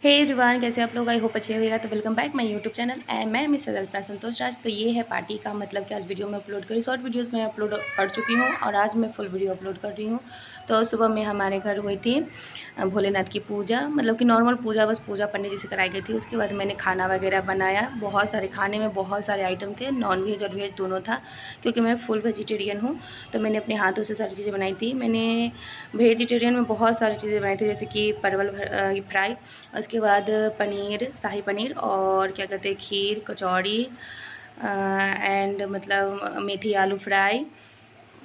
Hey everyone, कैसे आप लोग? आई होप अच्छे होगा। तो welcome back my YouTube channel मैं मिस अल्पना संतोष राज। तो ये है पार्टी का मतलब कि आज वीडियो में अपलोड करी। शॉर्ट वीडियोस में अपलोड कर चुकी हूँ और आज मैं फुल वीडियो अपलोड कर रही हूँ। तो सुबह में हमारे घर हुई थी भोलेनाथ की पूजा, मतलब कि नॉर्मल पूजा, बस पूजा पंडित जी से कराई गई थी। उसके बाद मैंने खाना वगैरह बनाया। बहुत सारे खाने में बहुत सारे आइटम थे, नॉन वेज और वेज दोनों था, क्योंकि मैं फुल वेजिटेरियन हूँ। तो मैंने अपने हाथों से सारी चीज़ें बनाई थी। मैंने वेजिटेरियन में बहुत सारी चीज़ें बनाई थी, जैसे कि परवल फ्राई, उसके बाद पनीर, शाही पनीर, और क्या कहते हैं, खीर, कचौड़ी एंड मतलब मेथी आलू फ्राई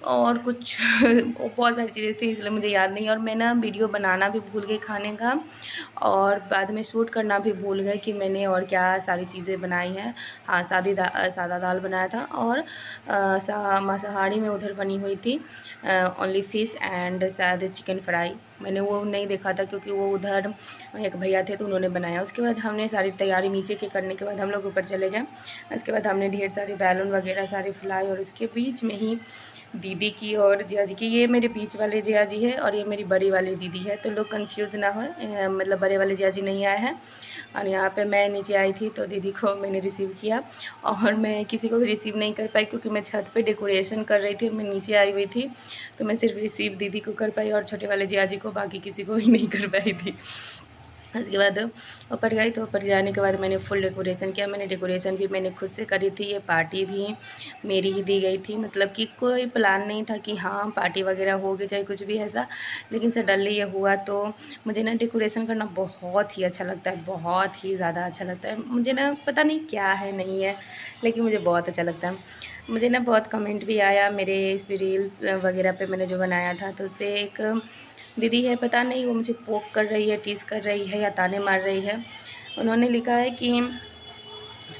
और कुछ बहुत सारी चीज़ें थी, इसलिए मुझे याद नहीं। और मैं ना वीडियो बनाना भी भूल गई खाने का, और बाद में शूट करना भी भूल गई कि मैंने और क्या सारी चीज़ें बनाई हैं। हाँ, सादा दाल बनाया था, और मांसाहारी में उधर बनी हुई थी ओनली फ़िश एंड शायद चिकन फ्राई। मैंने वो नहीं देखा था क्योंकि वो उधर एक भैया थे तो उन्होंने बनाया। उसके बाद हमने सारी तैयारी नीचे के करने के बाद हम लोग ऊपर चले गए। उसके बाद हमने ढेर सारे बैलून वगैरह सारे फुलाए, और उसके बीच में ही दीदी की और जिया जी की, ये मेरे बीच वाले जिया जी है और ये मेरी बड़ी वाली दीदी है, तो लोग कंफ्यूज ना हो, मतलब बड़े वाले जिया जी नहीं आए हैं। और यहाँ पे मैं नीचे आई थी तो दीदी को मैंने रिसीव किया, और मैं किसी को भी रिसीव नहीं कर पाई क्योंकि मैं छत पे डेकोरेशन कर रही थी, मैं नीचे आई हुई थी। तो मैं सिर्फ रिसीव दीदी को कर पाई और छोटे वाले जिया जी को, बाकी किसी को भी नहीं कर पाई थी। उसके बाद ऊपर गई, तो ऊपर जाने के बाद मैंने फुल डेकोरेशन किया। मैंने डेकोरेशन भी मैंने खुद से करी थी। ये पार्टी भी मेरी ही दी गई थी, मतलब कि कोई प्लान नहीं था कि हाँ पार्टी वगैरह होगी चाहे कुछ भी ऐसा, लेकिन सडनली ये हुआ। तो मुझे ना डेकोरेशन करना बहुत ही अच्छा लगता है, बहुत ही ज़्यादा अच्छा लगता है मुझे ना, पता नहीं क्या है नहीं है, लेकिन मुझे बहुत अच्छा लगता है। मुझे ना बहुत कमेंट भी आया मेरे इस रील वगैरह पे मैंने जो बनाया था, तो उस पर एक दीदी है, पता नहीं वो मुझे पोक कर रही है, टीज़ कर रही है या ताने मार रही है। उन्होंने लिखा है कि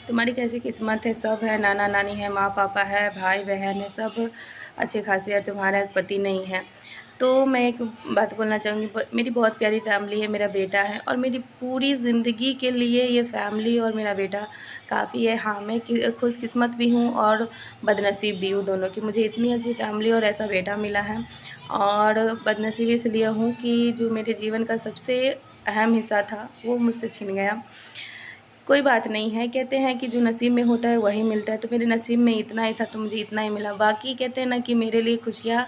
तुम्हारी कैसी किस्मत है, सब है, नाना नानी है, माँ पापा है, भाई बहन है, सब अच्छे खासे है, तुम्हारा एक पति नहीं है। तो मैं एक बात बोलना चाहूँगी, मेरी बहुत प्यारी फैमिली है, मेरा बेटा है, और मेरी पूरी ज़िंदगी के लिए ये फैमिली और मेरा बेटा काफ़ी है। हाँ, मैं खुशकिस्मत भी हूँ और बदनसीब भी हूँ दोनों की, मुझे इतनी अच्छी फैमिली और ऐसा बेटा मिला है। और बदनसीब इसलिए हूँ कि जो मेरे जीवन का सबसे अहम हिस्सा था वो मुझसे छिन गया। कोई बात नहीं है, कहते हैं कि जो नसीब में होता है वही मिलता है, तो मेरे नसीब में इतना ही था तो मुझे इतना ही मिला। बाकी कहते हैं ना कि मेरे लिए खुशियाँ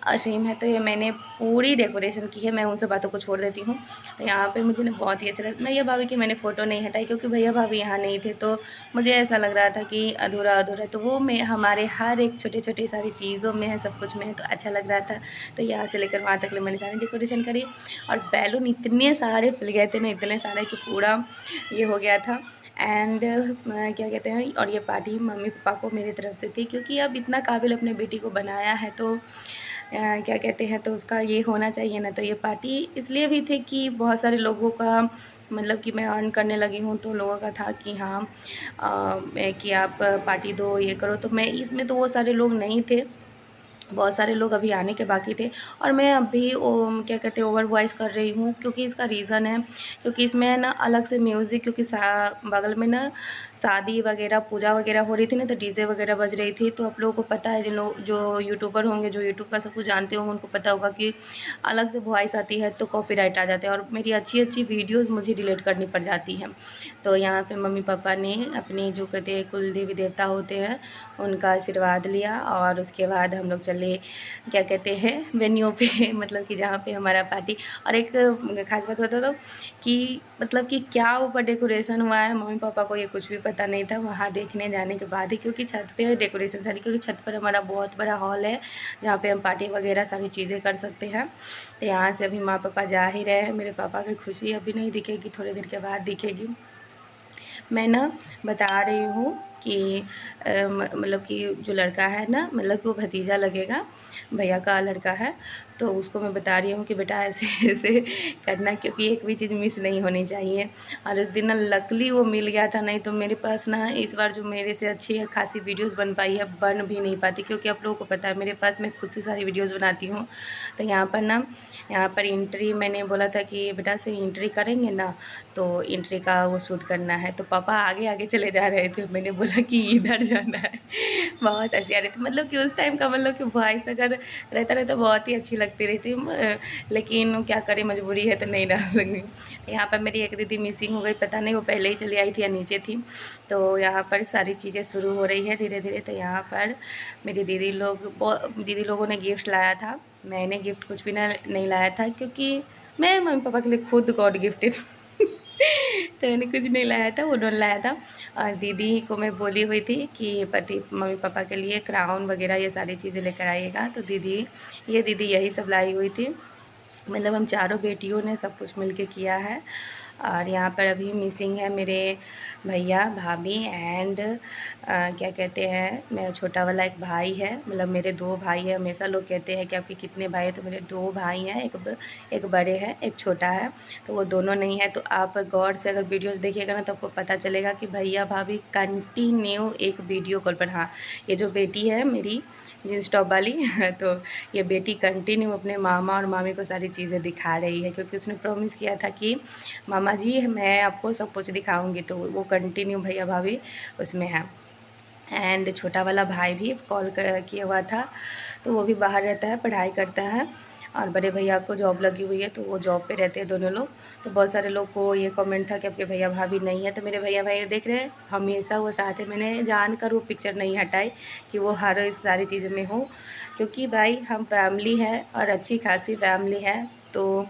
असीम है, तो ये मैंने पूरी डेकोरेशन की है, मैं उन सब बातों को छोड़ देती हूँ। तो यहाँ पे मुझे ना बहुत ही अच्छा लगा। भैया भाभी की मैंने फ़ोटो नहीं हटाई क्योंकि भैया भाभी यहाँ नहीं थे, तो मुझे ऐसा लग रहा था कि अधूरा अधूरा, तो वो मैं हमारे हर एक छोटे छोटे सारी चीज़ों में है, सब कुछ में है, तो अच्छा लग रहा था। तो यहाँ से लेकर वहाँ तक मैंने सारी डेकोरेशन करी, और बैलून इतने सारे फैल गए थे ना, इतने सारे कि पूरा ये हो गया था। एंड क्या कहते हैं, और ये पार्टी मम्मी पापा को मेरी तरफ से थी, क्योंकि अब इतना काबिल अपने बेटी को बनाया है तो क्या कहते हैं, तो उसका ये होना चाहिए ना। तो ये पार्टी इसलिए भी थी कि बहुत सारे लोगों का, मतलब कि मैं अर्न करने लगी हूँ, तो लोगों का था कि हाँ कि आप पार्टी दो, ये करो। तो मैं इसमें, तो वो सारे लोग नहीं थे, बहुत सारे लोग अभी आने के बाकी थे। और मैं अभी क्या कहते हैं, ओवर वॉइस कर रही हूँ, क्योंकि इसका रीज़न है, क्योंकि इसमें है ना अलग से म्यूज़िक, क्योंकि बगल में ना शादी वगैरह पूजा वगैरह हो रही थी ना, तो डीजे वगैरह बज रही थी। तो आप लोगों को पता है, जिन लोग जो यूट्यूबर होंगे, जो यूट्यूब का सब कुछ जानते होंगे, उनको पता होगा कि अलग से वॉइस आती है तो कॉपीराइट आ जाता है, और मेरी अच्छी अच्छी वीडियोज़ मुझे डिलीट करनी पड़ जाती हैं। तो यहाँ पर मम्मी पापा ने अपने जो कहते हैं कुल देवी देवता होते हैं उनका आशीर्वाद लिया, और उसके बाद हम लोग चले क्या कहते हैं वेन्यू पे मतलब कि जहाँ पे हमारा पार्टी। और एक ख़ास बात बता दो कि मतलब कि क्या ऊपर डेकोरेशन हुआ है, मम्मी पापा को ये कुछ भी पता नहीं था, वहाँ देखने जाने के बाद ही, क्योंकि छत पे डेकोरेशन सारी, क्योंकि छत पर हमारा बहुत बड़ा हॉल है जहाँ पे हम पार्टी वगैरह सारी चीज़ें कर सकते हैं। तो यहाँ से अभी माँ पापा जा ही रहे हैं। मेरे पापा की खुशी अभी नहीं दिखेगी, थोड़ी देर के बाद दिखेगी। मैं ना बता रही हूँ कि मतलब कि जो लड़का है ना, मतलब कि वो भतीजा लगेगा, भैया का लड़का है, तो उसको मैं बता रही हूँ कि बेटा ऐसे ऐसे करना, क्योंकि एक भी चीज़ मिस नहीं होनी चाहिए। और उस दिन ना लकली वो मिल गया था, नहीं तो मेरे पास ना इस बार जो मेरे से अच्छी खासी वीडियोस बन पाई है, बन भी नहीं पाती, क्योंकि आप लोगों को पता है मेरे पास मैं खुद से सारी वीडियोज़ बनाती हूँ। तो यहाँ पर ना, यहाँ पर एंट्री मैंने बोला था कि बेटा से एंट्री करेंगे ना, तो एंट्री का वो शूट करना है, तो पापा आगे आगे चले जा रहे थे, मैंने बोला कि इधर जाना है। बहुत हँसी आ रही थी, मतलब कि उस टाइम का मतलब कि वॉइस अगर रहता तो बहुत ही अच्छी लगती रहती है, लेकिन क्या करें, मजबूरी है तो नहीं डाल सकती। यहाँ पर मेरी एक दीदी मिसिंग हो गई, पता नहीं वो पहले ही चली आई थी या नीचे थी। तो यहाँ पर सारी चीज़ें शुरू हो रही है धीरे धीरे। तो यहाँ पर मेरी दीदी लोगों ने गिफ्ट लाया था। मैंने गिफ्ट कुछ भी नहीं लाया था, क्योंकि मैं मम्मी पापा के लिए खुद गॉड गिफ्टेड तो मैंने कुछ नहीं लाया था, उन्होंने लाया था। और दीदी को मैं बोली हुई थी कि पति मम्मी पापा के लिए क्राउन वगैरह ये सारी चीज़ें लेकर आइएगा। तो ये दीदी यही सब लाई हुई थी। मतलब हम चारों बेटियों ने सब कुछ मिलके किया है। और यहाँ पर अभी मिसिंग है मेरे भैया भाभी एंड क्या कहते हैं, मेरा छोटा वाला एक भाई है। मतलब मेरे 2 भाई हैं। हमेशा लोग कहते हैं कि आपके कितने भाई हैं, तो मेरे 2 भाई हैं, एक बड़े हैं, एक छोटा है। तो वो दोनों नहीं है। तो आप गौर से अगर वीडियोस देखिएगा ना तो आपको पता चलेगा कि भैया भाभी कंटिन्यू एक वीडियो कॉल पर, हाँ ये जो बेटी है मेरी जींस टॉप वाली तो ये बेटी कंटिन्यू अपने मामा और मामी को सारी चीज़ें दिखा रही है, क्योंकि उसने प्रॉमिस किया था कि मामा जी मैं आपको सब कुछ दिखाऊंगी। तो वो कंटिन्यू भैया भाभी उसमें है। एंड छोटा वाला भाई भी कॉल किया हुआ था, तो वो भी बाहर रहता है, पढ़ाई करता है। और बड़े भैया को जॉब लगी हुई है, तो वो जॉब पे रहते हैं दोनों लोग। तो बहुत सारे लोग को ये कमेंट था कि आपके भैया भाभी नहीं है। तो मेरे भैया भाई देख रहे हैं, हमेशा वो साथ है। मैंने जानकर वो पिक्चर नहीं हटाई कि वो हर इस सारी चीज़ों में हो, क्योंकि भाई हम फैमिली है और अच्छी खासी फैमिली है। तो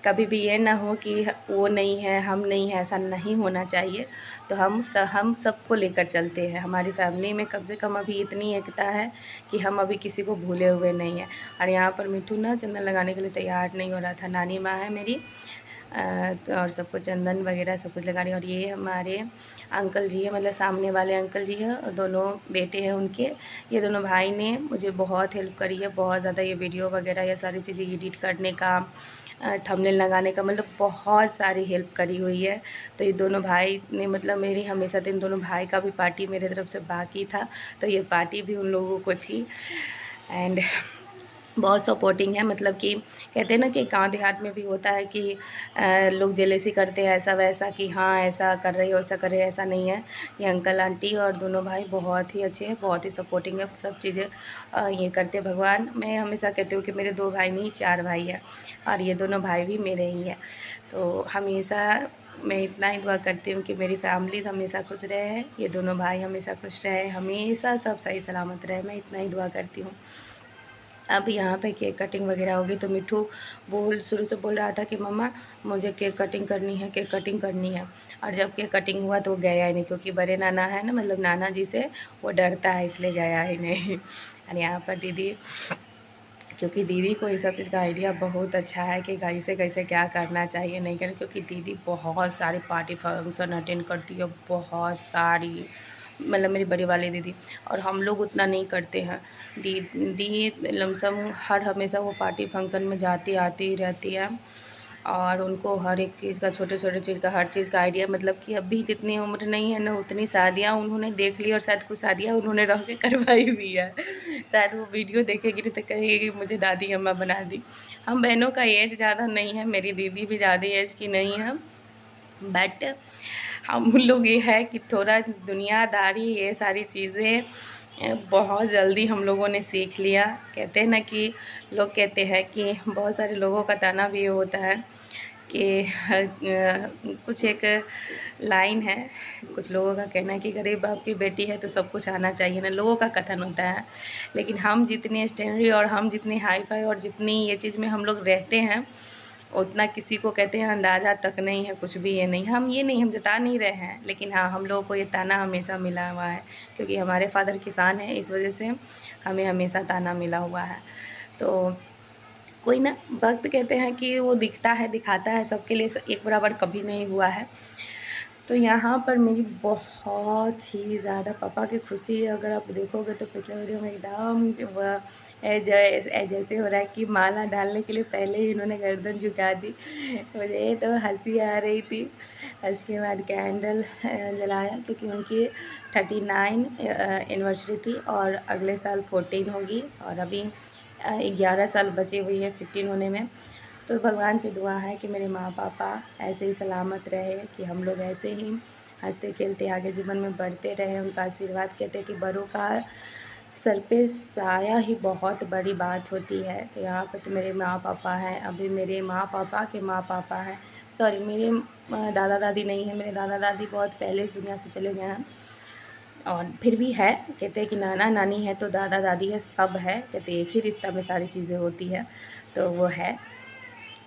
कभी भी ये ना हो कि वो नहीं है हम नहीं है, ऐसा नहीं होना चाहिए। तो हम सबको लेकर चलते हैं। हमारी फैमिली में कम से कम अभी इतनी एकता है कि हम अभी किसी को भूले हुए नहीं हैं। और यहाँ पर मिठू ना चंदन लगाने के लिए तैयार नहीं हो रहा था। नानी माँ है मेरी, और सबको चंदन वगैरह सब कुछ लगा रही है। और ये हमारे अंकल जी हैं, मतलब सामने वाले अंकल जी हैं, और दोनों बेटे हैं उनके। ये दोनों भाई ने मुझे बहुत हेल्प करी है, बहुत ज़्यादा। ये वीडियो वगैरह या सारी चीज़ें एडिट करने का, थंबनेल लगाने का, मतलब बहुत सारी हेल्प करी हुई है। तो ये दोनों भाई ने मतलब मेरी हमेशा, इन दोनों भाई का भी पार्टी मेरे तरफ से बाकी था, तो ये पार्टी भी उन लोगों को थी। एंड बहुत सपोर्टिंग है। मतलब कि कहते हैं ना कि गाँव देहात में भी होता है कि लोग जेलेसी करते हैं ऐसा वैसा, कि हाँ ऐसा कर रही हो ऐसा कर रही है, ऐसा नहीं है। ये अंकल आंटी और दोनों भाई बहुत ही अच्छे हैं, बहुत ही सपोर्टिंग है, सब चीज़ें ये करते हैं। भगवान, मैं हमेशा कहती हूँ कि मेरे 2 भाई नहीं 4 भाई हैं, और ये दोनों भाई भी मेरे ही हैं। तो हमेशा मैं इतना ही दुआ करती हूँ कि मेरी फैमिली हमेशा खुश रहे, ये दोनों भाई हमेशा खुश रहे, हमेशा सब सही सलामत रहे, मैं इतना ही दुआ करती हूँ। अब यहाँ पे केक कटिंग वगैरह होगी। तो मिठू शुरू से बोल रहा था कि मम्मा मुझे केक कटिंग करनी है, केक कटिंग करनी है। और जब केक कटिंग हुआ तो वो गया ही नहीं, क्योंकि बड़े नाना है ना, मतलब नाना जी से वो डरता है, इसलिए गया ही नहीं। और यहाँ पर दीदी, क्योंकि दीदी को इस सब चीज़ का आइडिया बहुत अच्छा है कि कैसे कैसे क्या करना चाहिए नहीं करना, क्योंकि दीदी बहुत सारी पार्टी फंक्शन अटेंड करती है, बहुत सारी, मतलब मेरी बड़ी वाली दीदी। और हम लोग उतना नहीं करते हैं। दीदी लमसम हमेशा वो पार्टी फंक्शन में जाती आती रहती है, और उनको हर एक चीज़ का, छोटे छोटे चीज़ का, हर चीज़ का आइडिया। मतलब कि अभी जितनी उम्र नहीं है ना, उतनी शादियाँ उन्होंने देख ली, और शायद कुछ शादियाँ उन्होंने रह के करवाई भी है। शायद वो वीडियो देखेगी नहीं तो कहेगी मुझे दादी अम्मा बना दी। हम बहनों का एज ज़्यादा नहीं है, मेरी दीदी भी ज़्यादा एज की नहीं है, बट हम लोग ये है कि थोड़ा दुनियादारी ये सारी चीज़ें बहुत जल्दी हम लोगों ने सीख लिया। कहते हैं ना कि लोग कहते हैं कि बहुत सारे लोगों का ताना भी ये होता है कि कुछ एक लाइन है, कुछ लोगों का कहना है कि गरीब बाप की बेटी है तो सब कुछ आना चाहिए ना, लोगों का कथन होता है। लेकिन हम जितने स्टैंडर्ड और हम जितने हाई फाई और जितनी ये चीज़ में हम लोग रहते हैं, उतना किसी को कहते हैं अंदाज़ा तक नहीं है, कुछ भी ये नहीं। हम जता नहीं रहे हैं, लेकिन हाँ हम लोगों को ये ताना हमेशा मिला हुआ है, क्योंकि हमारे फादर किसान हैं, इस वजह से हमें हमेशा ताना मिला हुआ है। तो कोई ना, वक्त कहते हैं कि वो दिखता है, दिखाता है, सबके लिए एक बराबर कभी नहीं हुआ है। तो यहाँ पर मेरी बहुत ही ज़्यादा पापा की खुशी, अगर आप देखोगे तो पिछले वीडियो में एकदम जैसे हो रहा है कि माला डालने के लिए पहले ही इन्होंने गर्दन झुका दी। मुझे तो हंसी आ रही थी। उसके बाद कैंडल जलाया, क्योंकि उनकी 39 एनिवर्सरी थी, और अगले साल 14 होगी, और अभी 11 साल बचे हुई है 15 होने में। तो भगवान से दुआ है कि मेरे माँ पापा ऐसे ही सलामत रहे, कि हम लोग ऐसे ही हंसते खेलते आगे जीवन में बढ़ते रहें। उनका आशीर्वाद, कहते हैं कि बड़ों का सर पे साया ही बहुत बड़ी बात होती है। तो यहाँ पे तो मेरे माँ पापा हैं, अभी मेरे माँ पापा के माँ पापा हैं, सॉरी मेरे दादा दादी नहीं है, मेरे दादा दादी बहुत पहले इस दुनिया से चले गए हैं। और फिर भी है, कहते हैं कि नाना नानी है तो दादा दादी है, सब है, कहते एक ही रिश्ता में सारी चीज़ें होती है, तो वो है।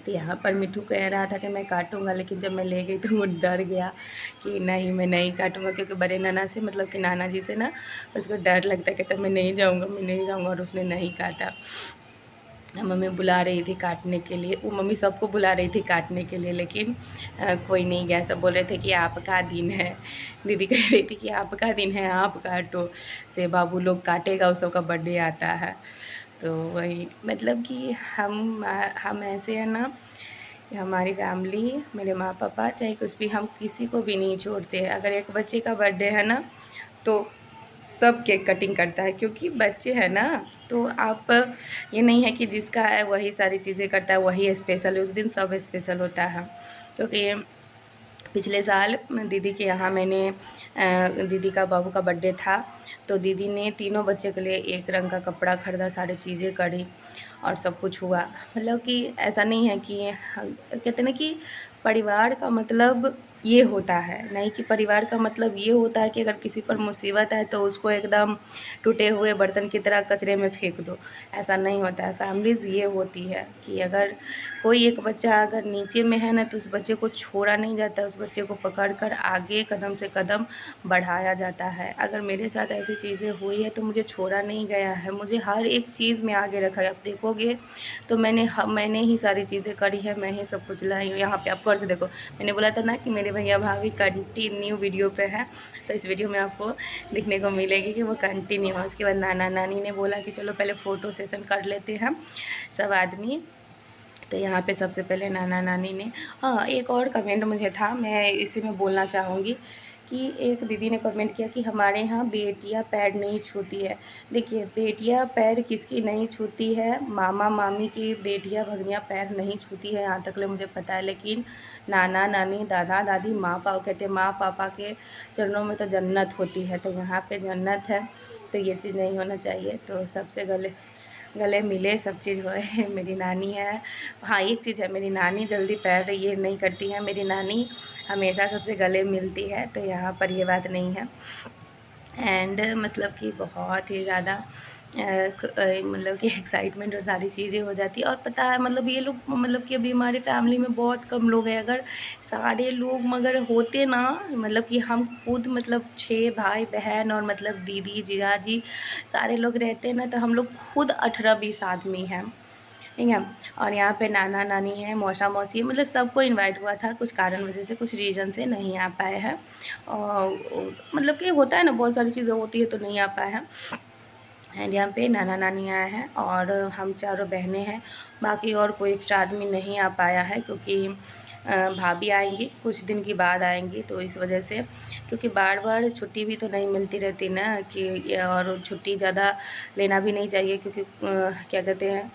तो यहाँ पर मिठू कह रहा था कि मैं काटूंगा, लेकिन जब मैं ले गई तो वो डर गया कि नहीं मैं नहीं काटूंगा, क्योंकि बड़े नाना से मतलब कि नाना जी से ना उसको डर लगता है, कहता मैं नहीं जाऊँगा, मैं नहीं जाऊँगा, और उसने नहीं काटा। मम्मी बुला रही थी काटने के लिए, वो मम्मी सबको बुला रही थी काटने के लिए, लेकिन कोई नहीं गया। सब बोल रहे थे कि आपका दिन है, दीदी कह रही थी कि आपका दिन है, आप काटो, से बाबू लोग काटेगा, उस सबका बर्थडे आता है। तो वही मतलब कि हम ऐसे हैं ना, हमारी फैमिली, मेरे माँ पापा चाहे कुछ भी, हम किसी को भी नहीं छोड़ते। अगर एक बच्चे का बर्थडे है ना तो सब केक कटिंग करता है, क्योंकि बच्चे हैं ना। तो आप, ये नहीं है कि जिसका है वही सारी चीज़ें करता है, वही स्पेशल है, उस दिन सब स्पेशल होता है। क्योंकि पिछले साल दीदी के यहाँ मैंने दीदी का बाबू का बर्थडे था, तो दीदी ने तीनों बच्चे के लिए एक रंग का कपड़ा ख़रीदा, सारी चीज़ें करी और सब कुछ हुआ। मतलब कि ऐसा नहीं है कि कहते हैं ना कि परिवार का मतलब ये होता है, नहीं कि परिवार का मतलब ये होता है कि अगर किसी पर मुसीबत है तो उसको एकदम टूटे हुए बर्तन की तरह कचरे में फेंक दो, ऐसा नहीं होता है। फैमिलीज़ ये होती है कि अगर कोई एक बच्चा अगर नीचे में है ना तो उस बच्चे को छोड़ा नहीं जाता, उस बच्चे को पकड़ कर आगे कदम से कदम बढ़ाया जाता है। अगर मेरे साथ ऐसी चीज़ें हुई है तो मुझे छोड़ा नहीं गया है, मुझे हर एक चीज़ में आगे रखा है। आप देखोगे तो मैंने ही सारी चीज़ें करी है, मैं ही सब कुछ लाई हूँ। यहाँ पे आप गौर से देखो, मैंने बोला था ना कि मेरे भैया भाभी कंटिन्यू वीडियो पे है, तो इस वीडियो में आपको दिखने को मिलेगी कि वो कंटिन्यू है। उसके बाद नाना नानी ने बोला कि चलो पहले फ़ोटो सेशन कर लेते हैं सब आदमी। तो यहाँ पे सबसे पहले नाना नानी ने, हाँ एक और कमेंट मुझे था, मैं इसी में बोलना चाहूँगी कि एक दीदी ने कमेंट किया कि हमारे यहाँ बेटियाँ पैर नहीं छूती है। देखिए, बेटियाँ पैर किसकी नहीं छूती है, मामा मामी की बेटियाँ भगनियाँ पैर नहीं छूती है, यहाँ तक ले मुझे पता है। लेकिन नाना नानी दादा दादी माँ पापा, कहते हैं माँ पापा के चरणों में तो जन्नत होती है, तो यहाँ पे जन्नत है, तो ये चीज़ नहीं होना चाहिए। तो सबसे गले मिले सब चीज़ होए। मेरी नानी है, हाँ एक चीज़ है, मेरी नानी जल्दी पैर ये नहीं करती है, मेरी नानी हमेशा सबसे गले मिलती है, तो यहाँ पर ये बात नहीं है। एंड मतलब कि बहुत ही ज़्यादा मतलब कि एक्साइटमेंट और सारी चीज़ें हो जाती है। और पता है मतलब ये लोग, मतलब कि अभी हमारी फैमिली में बहुत कम लोग हैं, अगर सारे लोग मगर होते ना, मतलब कि हम खुद मतलब 6 भाई बहन और मतलब दीदी जीजाजी सारे लोग रहते हैं ना, तो हम लोग खुद 18-20 आदमी हैं, ठीक है। और यहाँ पे नाना नानी है, मौसा मौसी है, मतलब सबको इनवाइट हुआ था, कुछ कारण वजह से कुछ रीज़न से नहीं आ पाए हैं। और मतलब कि होता है ना, बहुत सारी चीज़ें होती है तो नहीं आ पाए हैं। एंड यहाँ पे नाना नानी आए हैं और हम चारों बहनें हैं, बाकी और कोई एक्स्ट्रा आदमी नहीं आ पाया है, क्योंकि भाभी आएंगी कुछ दिन के बाद आएंगी, तो इस वजह से, क्योंकि बार बार छुट्टी भी तो नहीं मिलती रहती ना कि, और छुट्टी ज़्यादा लेना भी नहीं चाहिए, क्योंकि क्या कहते हैं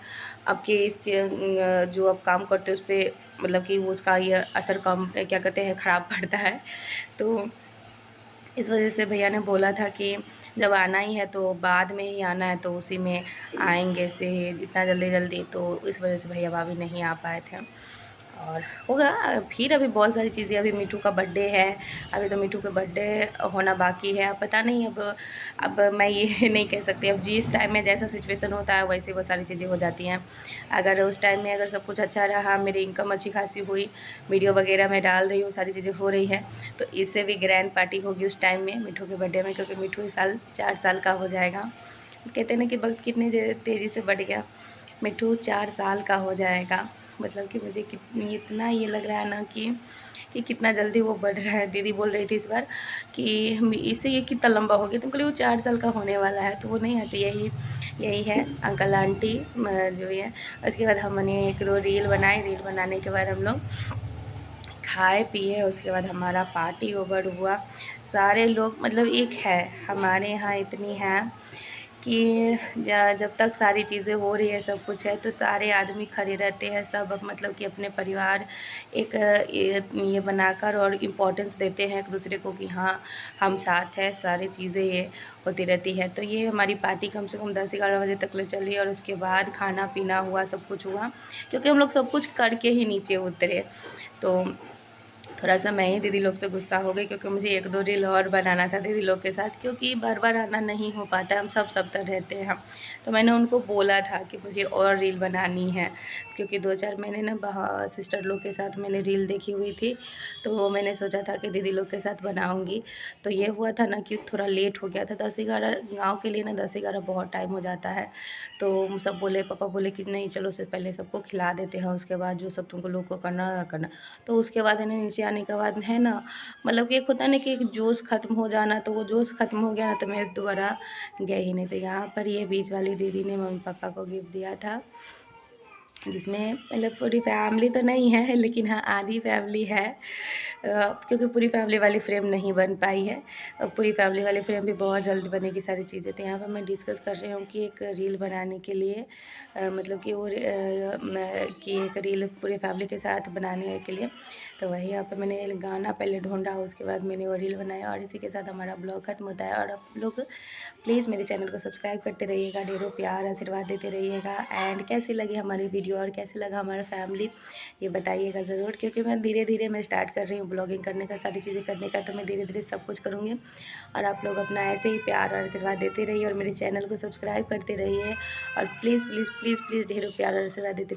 आपके इस जो आप काम करते हो उस पर मतलब कि वो उसका ये असर कम क्या कहते हैं ख़राब पड़ता है। तो इस वजह से भैया ने बोला था कि जब आना ही है तो बाद में ही आना है, तो उसी में आएंगे से जितना जल्दी जल्दी, तो इस वजह से भैया भाभी नहीं आ पाए थे। और होगा फिर, अभी बहुत सारी चीज़ें, अभी मिठू का बर्थडे है, अभी तो मिठू का बर्थडे होना बाकी है। अब पता नहीं, अब मैं ये नहीं कह सकती, अब जिस टाइम में जैसा सिचुएशन होता है वैसे वो सारी चीज़ें हो जाती हैं। अगर उस टाइम में अगर सब कुछ अच्छा रहा, मेरी इनकम अच्छी खासी हुई, वीडियो वगैरह मैं डाल रही हूँ, सारी चीज़ें हो रही है, तो इससे भी ग्रैंड पार्टी होगी उस टाइम में मिठू के बर्थडे में, क्योंकि मिठू इस साल 4 साल का हो जाएगा। कहते हैं ना कि वक्त कितनी तेज़ी से बढ़ गया, मिठू 4 साल का हो जाएगा। मतलब कि मुझे कितनी इतना ये लग रहा है ना कि कितना जल्दी वो बढ़ रहा है। दीदी बोल रही थी इस बार कि इससे ये कितना लंबा हो गया, तुम कल वो 4 साल का होने वाला है, तो वो नहीं आती, यही है अंकल आंटी जो है। उसके बाद हमने एक रील बनाई, रील बनाने के बाद हम लोग खाए पिए, उसके बाद हमारा पार्टी ओवर हुआ। सारे लोग मतलब एक है हमारे यहाँ इतनी है कि जब तक सारी चीज़ें हो रही है, सब कुछ है, तो सारे आदमी खड़े रहते हैं, सब मतलब कि अपने परिवार एक ये बनाकर और इम्पोर्टेंस देते हैं एक दूसरे को कि हाँ हम साथ हैं, सारी चीज़ें ये होती रहती है। तो ये हमारी पार्टी कम से कम 10-11 बजे तक ले चली और उसके बाद खाना पीना हुआ, सब कुछ हुआ, क्योंकि हम लोग सब कुछ करके ही नीचे उतरे। तो थोड़ा सा मैं ही दीदी लोग से गुस्सा हो गई, क्योंकि मुझे 1-2 रील और बनाना था दीदी लोग के साथ, क्योंकि बार बार आना नहीं हो पाता है, हम सब तरह रहते हैं। तो मैंने उनको बोला था कि मुझे और रील बनानी है, क्योंकि 2-4 महीने ना सिस्टर लोग के साथ मैंने रील देखी हुई थी, तो मैंने सोचा था कि दीदी लोग के साथ बनाऊँगी। तो ये हुआ था ना कि थोड़ा लेट हो गया था, 10-11 गाँव के लिए ना 10-11 बहुत टाइम हो जाता है। तो सब बोले, पापा बोले कि नहीं चलो उससे पहले सबको खिला देते हैं, उसके बाद जो सब तुमको लोग को करना। तो उसके बाद है ना नीचे आने के बाद है ना, मतलब कि एक होता है ना कि एक जोश ख़त्म हो जाना, तो वो जोश ख़त्म हो गया ना, तो मैं दोबारा गई ही नहीं। तो यहाँ पर ये बीच वाली दीदी ने मम्मी पापा को गिफ्ट दिया था, जिसमें मतलब पूरी फैमिली तो नहीं है, लेकिन हाँ आधी फैमिली है, क्योंकि पूरी फैमिली वाली फ्रेम नहीं बन पाई है। पूरी फैमिली वाली फ्रेम भी बहुत जल्द बनेगी सारी चीज़ें। तो यहाँ पर मैं डिस्कस कर रही हूँ कि एक रील बनाने के लिए मतलब कि वो कि एक रील पूरी फैमिली के साथ बनाने के लिए, तो वही यहाँ पर मैंने गाना पहले ढूंढा, उसके बाद मैंने वो रील बनाया। और इसी के साथ हमारा ब्लॉग खत्म होता है। और आप लोग प्लीज़ मेरे चैनल को सब्सक्राइब करते रहिएगा, ढेरों प्यार आशीर्वाद देते रहिएगा। एंड कैसी लगी हमारी वीडियो और कैसे लगा हमारा फैमिली, ये बताइएगा ज़रूर, क्योंकि मैं धीरे धीरे मैं स्टार्ट कर रही हूँ ब्लॉगिंग करने का, सारी चीज़ें करने का, तो मैं धीरे धीरे सब कुछ करूँगी। और आप लोग अपना ऐसे ही प्यार और आशीर्वाद देते रहिए और मेरे चैनल को सब्सक्राइब करते रहिए। और प्लीज़ प्लीज़ प्लीज़ प्लीज़ ढेरों प्यार और आशीर्वाद देते